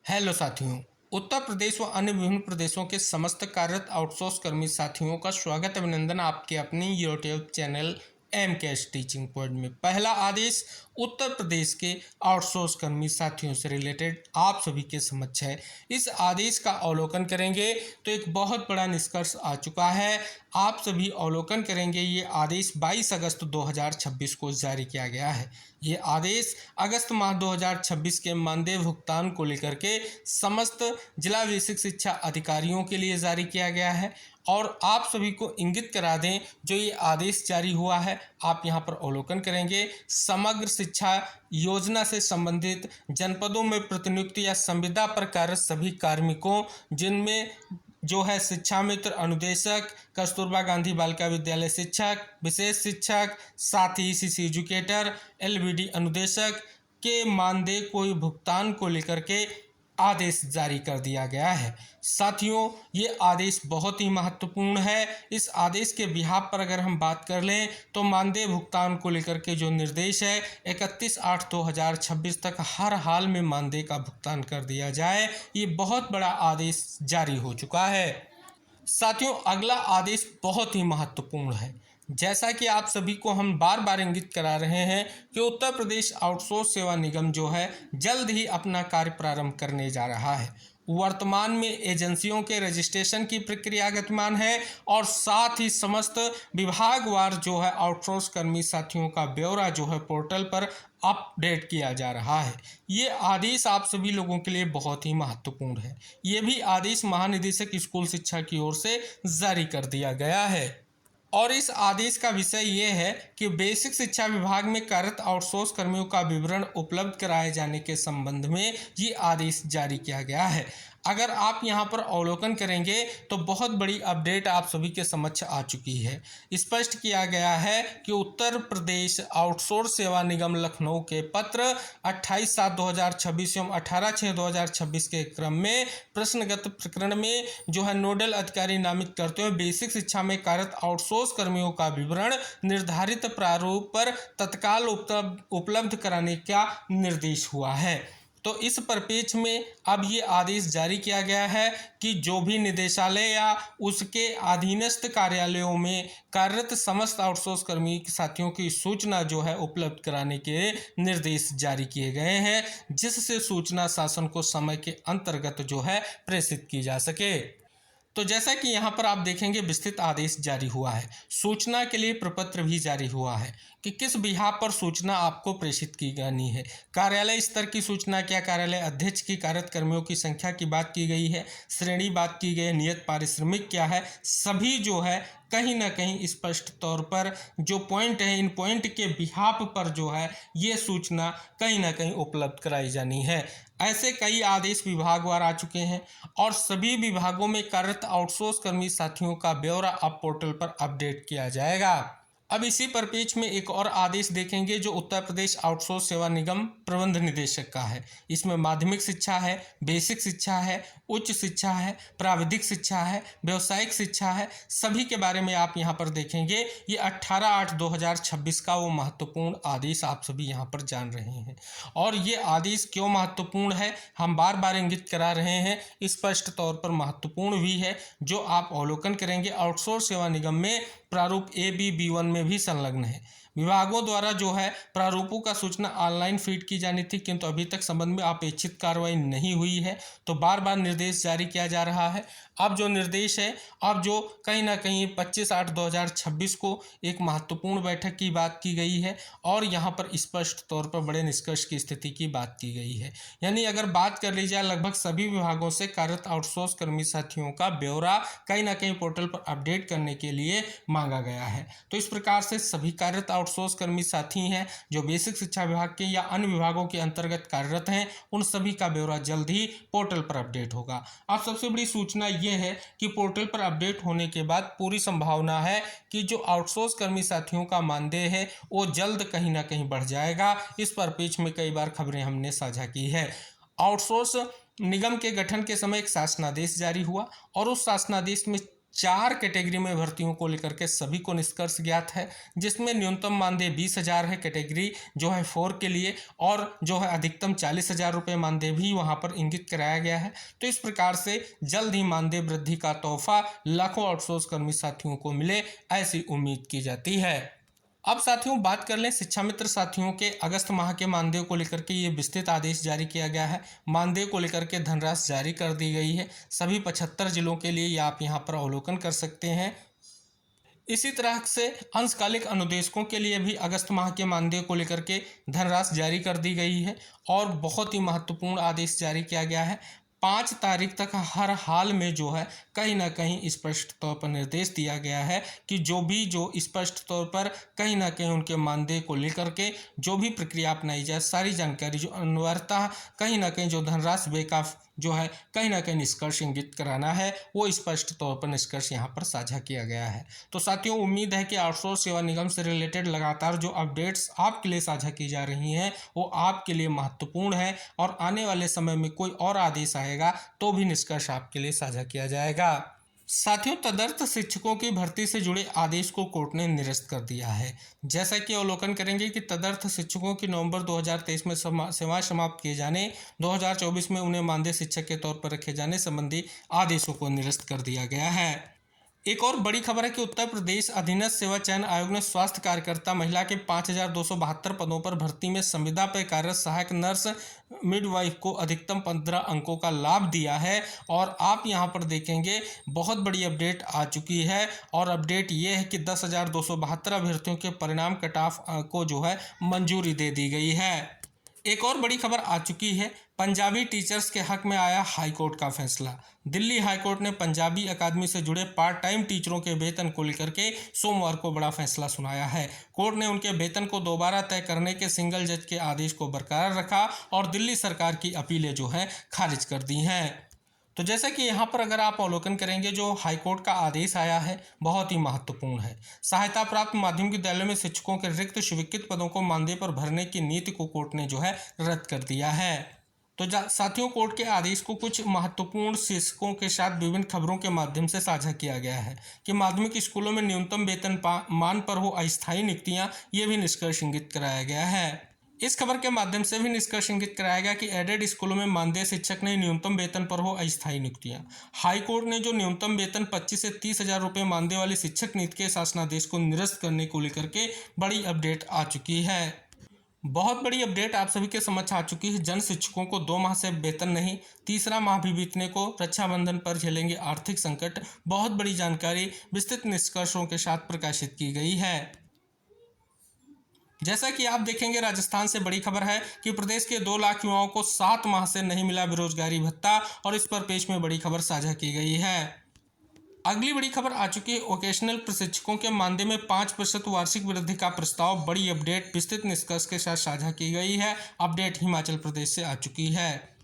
Hello साथियों। उत्तर प्रदेश व अन्य विभिन्न प्रदेशों के समस्त कार्यरत आउटसोर्स कर्मी साथियों का स्वागत अभिनंदन आपके अपने YouTube channel M cash teaching point में। पहला आदेश उत्तर प्रदेश के आउटसोर्स कर्मी साथियों से रिलेटेड आप सभी के समक्ष है। इस आदेश का अवलोकन करेंगे तो एक बहुत बड़ा निष्कर्ष आ चुका है। आप सभी अवलोकन करेंगे। ये आदेश 22 अगस्त 2026 को जारी किया गया है। ये आदेश अगस्त माह 2026 के मानदेय भुगतान को लेकर के समस्त जिला बेसिक शिक्षा अधिकारियों के लिए जारी किया गया है। और आप सभी को इंगित करा दें, जो ये आदेश जारी हुआ है आप यहाँ पर अवलोकन करेंगे। समग्र शिक्षा योजना से संबंधित जनपदों में प्रतिनियुक्ति या संविदा पर कार्यरत सभी कार्मिकों, जिनमें जो है शिक्षा मित्र अनुदेशक, कस्तूरबा गांधी बालिका विद्यालय शिक्षक, विशेष शिक्षक, साथ ही ईसीसी एजुकेटर, एलबीडी अनुदेशक के मानदेय कोई भुगतान को लेकर के आदेश जारी कर दिया गया है। साथियों, ये आदेश बहुत ही महत्वपूर्ण है। इस आदेश के बिहाफ पर अगर हम बात कर लें तो मानदेय भुगतान को लेकर के जो निर्देश है 31/8/2026 तक हर हाल में मानदेय का भुगतान कर दिया जाए, ये बहुत बड़ा आदेश जारी हो चुका है। साथियों, अगला आदेश बहुत ही महत्वपूर्ण है। जैसा कि आप सभी को हम बार बार इंगित करा रहे हैं कि उत्तर प्रदेश आउटसोर्स सेवा निगम जो है जल्द ही अपना कार्य प्रारंभ करने जा रहा है। वर्तमान में एजेंसियों के रजिस्ट्रेशन की प्रक्रिया गतिमान है और साथ ही समस्त विभागवार जो है आउटसोर्स कर्मी साथियों का ब्यौरा जो है पोर्टल पर अपडेट किया जा रहा है। ये आदेश आप सभी लोगों के लिए बहुत ही महत्वपूर्ण है। ये भी आदेश महानिदेशक स्कूल शिक्षा की ओर से जारी कर दिया गया है। और इस आदेश का विषय ये है कि बेसिक शिक्षा विभाग में कार्यरत आउटसोर्स कर्मियों का विवरण उपलब्ध कराए जाने के संबंध में ये आदेश जारी किया गया है। अगर आप यहाँ पर अवलोकन करेंगे तो बहुत बड़ी अपडेट आप सभी के समक्ष आ चुकी है। स्पष्ट किया गया है कि उत्तर प्रदेश आउटसोर्स सेवा निगम लखनऊ के पत्र 28/7/2026 एवं 18/6/2026 के क्रम में प्रश्नगत प्रकरण में जो है नोडल अधिकारी नामित करते हुए बेसिक शिक्षा में कार्यरत आउटसोर्स कर्मियों का विवरण निर्धारित प्रारूप पर तत्काल उपलब्ध कराने का निर्देश हुआ है। तो इस परिप्रेक्ष्य में अब ये आदेश जारी किया गया है कि जो भी निदेशालय या उसके अधीनस्थ कार्यालयों में कार्यरत समस्त आउटसोर्स कर्मी साथियों की सूचना जो है उपलब्ध कराने के निर्देश जारी किए गए हैं, जिससे सूचना शासन को समय के अंतर्गत जो है प्रेषित की जा सके। तो जैसा कि यहाँ पर आप देखेंगे विस्तृत आदेश जारी हुआ है। सूचना के लिए प्रपत्र भी जारी हुआ है कि किस बिहाफ पर सूचना आपको प्रेषित की जानी है। कार्यालय स्तर की सूचना क्या, कार्यालय अध्यक्ष की कार्यरत कर्मियों की संख्या की बात की गई है, श्रेणी बात की गई है, नियत पारिश्रमिक क्या है, सभी जो है कहीं ना कहीं स्पष्ट तौर पर जो पॉइंट है इन पॉइंट के बिहाफ पर जो है ये सूचना कहीं ना कहीं उपलब्ध कराई जानी है। ऐसे कई आदेश विभागवार आ चुके हैं और सभी विभागों में कार्यरत आउटसोर्स कर्मी साथियों का ब्यौरा अब पोर्टल पर अपडेट किया जाएगा। अब इसी परिप्रेक्ष्य में एक और आदेश देखेंगे जो उत्तर प्रदेश आउटसोर्स सेवा निगम प्रबंध निदेशक का है। इसमें माध्यमिक शिक्षा है, बेसिक शिक्षा है, उच्च शिक्षा है, प्राविधिक शिक्षा है, व्यावसायिक शिक्षा है, सभी के बारे में आप यहाँ पर देखेंगे। ये 18/8/2026 का वो महत्वपूर्ण आदेश आप सभी यहाँ पर जान रहे हैं। और ये आदेश क्यों महत्वपूर्ण है हम बार बार इंगित करा रहे हैं, स्पष्ट तौर पर महत्वपूर्ण भी है, जो आप अवलोकन करेंगे। आउटसोर्स सेवा निगम में प्रारूप AB-B1 में भी संलग्न है। विभागों द्वारा जो है प्रारूपों का सूचना ऑनलाइन फीड की जानी थी, किंतु अभी तक संबंध में अपेक्षित कार्रवाई नहीं हुई है, तो बार बार निर्देश जारी किया जा रहा है। अब जो निर्देश है, अब जो कहीं ना कहीं 25/8/2026 को एक महत्वपूर्ण बैठक की बात की गई है और यहाँ पर स्पष्ट तौर पर बड़े निष्कर्ष की स्थिति की बात की गई है। यानी अगर बात कर ली जाए लगभग सभी विभागों से कार्यरत आउटसोर्स कर्मी साथियों का ब्यौरा कहीं ना कहीं पोर्टल पर अपडेट करने के लिए मांगा गया है। तो इस प्रकार से सभी कार्यरत आउटसोर्स कर्मी साथी हैं जो बेसिक शिक्षा विभाग के या अन्य विभागों के अंतर्गत कार्यरत हैं, उन सभी का ब्यौरा जल्द ही पोर्टल पर अपडेट होगा। अब सबसे बड़ी सूचना ये है कि पोर्टल पर अपडेट होने के बाद पूरी संभावना है कि जो आउटसोर्स कर्मी साथियों का मानदेय है वो जल्द कहीं ना कहीं बढ़ जाएगा। इस परिप्रेक्ष्य में कई बार खबरें हमने साझा की है। आउटसोर्स निगम के गठन के समय एक शासनादेश जारी हुआ और उस शासनादेश में 4 कैटेगरी में भर्तियों को लेकर के सभी को निष्कर्ष ज्ञात है, जिसमें न्यूनतम मानदेय 20,000 है कैटेगरी जो है 4 के लिए, और जो है अधिकतम 40,000 रुपये मानदेय भी वहां पर इंगित कराया गया है। तो इस प्रकार से जल्द ही मानदेय वृद्धि का तोहफा लाखों आउटसोर्स कर्मी साथियों को मिले, ऐसी उम्मीद की जाती है। अब साथियों बात कर लें शिक्षा मित्र साथियों के अगस्त माह के मानदेय को लेकर के ये विस्तृत आदेश जारी किया गया है। मानदेय को लेकर के धनराशि जारी कर दी गई है सभी 75 जिलों के लिए, ये आप यहाँ पर अवलोकन कर सकते हैं। इसी तरह से अंशकालिक अनुदेशकों के लिए भी अगस्त माह के मानदेय को लेकर के धनराशि जारी कर दी गई है और बहुत ही महत्वपूर्ण आदेश जारी किया गया है। 5 तारीख तक हर हाल में जो है कहीं ना कहीं स्पष्ट तौर पर निर्देश दिया गया है कि जो स्पष्ट तौर पर कहीं ना कहीं उनके मानदेय को लेकर के जो भी प्रक्रिया अपनाई जाए, सारी जानकारी जो अनिवार्यता कहीं ना कहीं जो धनराशि बेकाफ जो है कहीं ना कहीं निष्कर्ष इंगित कराना है, वो स्पष्ट तौर पर निष्कर्ष यहाँ पर साझा किया गया है। तो साथियों उम्मीद है कि आउटसोर्स सेवा निगम से रिलेटेड लगातार जो अपडेट्स आपके लिए साझा की जा रही हैं वो आपके लिए महत्वपूर्ण है, और आने वाले समय में कोई और आदेश आएगा तो भी निष्कर्ष आपके लिए साझा किया जाएगा। साथियों तदर्थ शिक्षकों की भर्ती से जुड़े आदेश को कोर्ट ने निरस्त कर दिया है। जैसा कि अवलोकन करेंगे कि तदर्थ शिक्षकों की नवंबर 2023 में सेवाएं समाप्त किए जाने, 2024 में उन्हें मानदेय शिक्षक के तौर पर रखे जाने संबंधी आदेशों को निरस्त कर दिया गया है। एक और बड़ी खबर है कि उत्तर प्रदेश अधीनस्थ सेवा चयन आयोग ने स्वास्थ्य कार्यकर्ता महिला के 5,272 पदों पर भर्ती में संविदा पर कार्यरत सहायक नर्स मिडवाइफ को अधिकतम 15 अंकों का लाभ दिया है। और आप यहां पर देखेंगे बहुत बड़ी अपडेट आ चुकी है, और अपडेट ये है कि 10,272 अभ्यर्थियों के परिणाम कट ऑफ को जो है मंजूरी दे दी गई है। एक और बड़ी खबर आ चुकी है, पंजाबी टीचर्स के हक में आया हाईकोर्ट का फैसला। दिल्ली हाईकोर्ट ने पंजाबी अकादमी से जुड़े पार्ट टाइम टीचरों के वेतन को लेकर के सोमवार को बड़ा फैसला सुनाया है। कोर्ट ने उनके वेतन को दोबारा तय करने के सिंगल जज के आदेश को बरकरार रखा और दिल्ली सरकार की अपीलें जो है खारिज कर दी हैं। तो जैसा कि यहाँ पर अगर आप अवलोकन करेंगे, जो हाईकोर्ट का आदेश आया है बहुत ही महत्वपूर्ण है। सहायता प्राप्त माध्यमिक विद्यालयों में शिक्षकों के रिक्त स्वीकृत पदों को मानदेय पर भरने की नीति को कोर्ट ने जो है रद्द कर दिया है। तो साथियों कोर्ट के आदेश को कुछ महत्वपूर्ण शीर्षकों के साथ विभिन्न खबरों के माध्यम से साझा किया गया है कि माध्यमिक स्कूलों में न्यूनतम वेतन मान पर हो अस्थायी नियुक्तियां, ये भी निष्कर्ष इंगित कराया गया है। इस खबर के माध्यम से भी निष्कर्ष इंगित कराया गया कि एडेड स्कूलों में मानदेय शिक्षक नहीं, न्यूनतम वेतन पर हो अस्थायी नियुक्तियां। हाईकोर्ट ने जो न्यूनतम वेतन 25 से 30,000 रुपये मानदेय वाली शिक्षक नीति के शासनादेश को निरस्त करने को लेकर के बड़ी अपडेट आ चुकी है। बहुत बड़ी अपडेट आप सभी के समक्ष आ चुकी है। जन शिक्षकों को 2 माह से वेतन नहीं, तीसरा माह भी बीतने को, रक्षाबंधन पर झेलेंगे आर्थिक संकट। बहुत बड़ी जानकारी विस्तृत निष्कर्षों के साथ प्रकाशित की गई है। जैसा कि आप देखेंगे राजस्थान से बड़ी खबर है कि प्रदेश के 2 लाख युवाओं को 7 माह से नहीं मिला बेरोजगारी भत्ता, और इस पर पेज में बड़ी खबर साझा की गई है। अगली बड़ी खबर आ चुकी है, वोकेशनल प्रशिक्षकों के मानदेय में 5% वार्षिक वृद्धि का प्रस्ताव। बड़ी अपडेट विस्तृत निष्कर्ष के साथ साझा की गई है। अपडेट हिमाचल प्रदेश से आ चुकी है।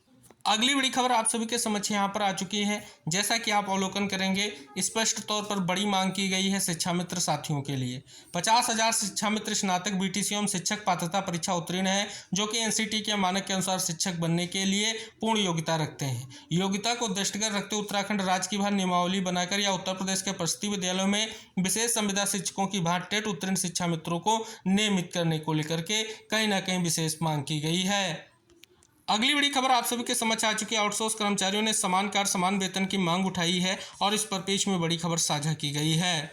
अगली बड़ी खबर आप सभी के समक्ष यहाँ पर आ चुकी है। जैसा कि आप अवलोकन करेंगे, स्पष्ट तौर पर बड़ी मांग की गई है शिक्षा मित्र साथियों के लिए। 50,000 शिक्षा मित्र स्नातक बीटीसी एवं शिक्षक पात्रता परीक्षा उत्तीर्ण है, जो कि एनसीटी के मानक के अनुसार शिक्षक बनने के लिए पूर्ण योग्यता रखते हैं। योग्यता को दृष्टिगत रखते उत्तराखंड राज्य की भार नियमावली बनाकर या उत्तर प्रदेश के प्रसिद्ध विद्यालयों में विशेष संविदा शिक्षकों की भार टेट उत्तीर्ण शिक्षा मित्रों को नियमित करने को लेकर के कहीं ना कहीं विशेष मांग की गई है। अगली बड़ी खबर आप सभी के समक्ष आ चुकी है, आउटसोर्स कर्मचारियों ने समान कार्य समान वेतन की मांग उठाई है, और इस पर पेज में बड़ी खबर साझा की गई है।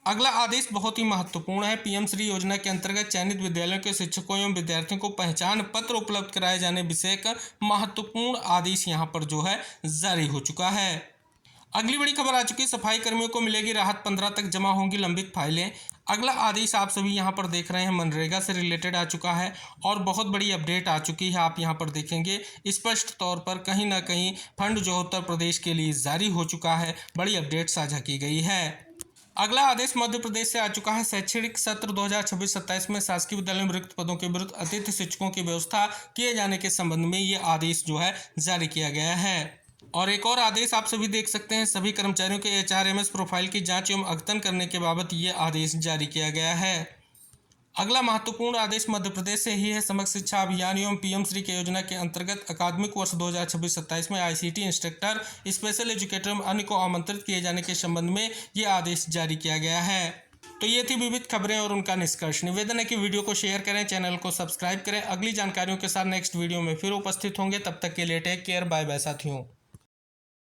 अगला आदेश बहुत ही महत्वपूर्ण है। पीएम श्री योजना के अंतर्गत चयनित विद्यालयों के शिक्षकों एवं विद्यार्थियों को पहचान पत्र उपलब्ध कराए जाने विषय का महत्वपूर्ण आदेश यहाँ पर जो है जारी हो चुका है। अगली बड़ी खबर आ चुकी है, सफाई कर्मियों को मिलेगी राहत, 15 तक जमा होंगी लंबित फाइलें। अगला आदेश आप सभी यहाँ पर देख रहे हैं मनरेगा से रिलेटेड आ चुका है, और बहुत बड़ी अपडेट आ चुकी है। आप यहाँ पर देखेंगे स्पष्ट तौर पर कहीं ना कहीं फंड जो उत्तर प्रदेश के लिए जारी हो चुका है, बड़ी अपडेट साझा की गई है। अगला आदेश मध्य प्रदेश से आ चुका है। शैक्षणिक सत्र 2026-27 में शासकीय विद्यालयों में रिक्त पदों के विरुद्ध अतिथि शिक्षकों की व्यवस्था किए जाने के संबंध में ये आदेश जो है जारी किया गया है। और एक और आदेश आप सभी देख सकते हैं, सभी कर्मचारियों के एचआरएमएस प्रोफाइल की जांच एवं अद्यतन करने के बाबत ये आदेश जारी किया गया है। अगला महत्वपूर्ण आदेश मध्य प्रदेश से ही है। समग्र शिक्षा अभियान एवं पीएम श्री के योजना के अंतर्गत अकादमिक वर्ष 2026-27 में आईसीटी इंस्ट्रक्टर, स्पेशल एजुकेटर एवं अन्य को आमंत्रित किए जाने के संबंध में ये आदेश जारी किया गया है। तो ये थी विविध खबरें और उनका निष्कर्ष। निवेदन है कि वीडियो को शेयर करें, चैनल को सब्सक्राइब करें। अगली जानकारियों के साथ नेक्स्ट वीडियो में फिर उपस्थित होंगे। तब तक के लिए टेक केयर, बाय बाय साथियों।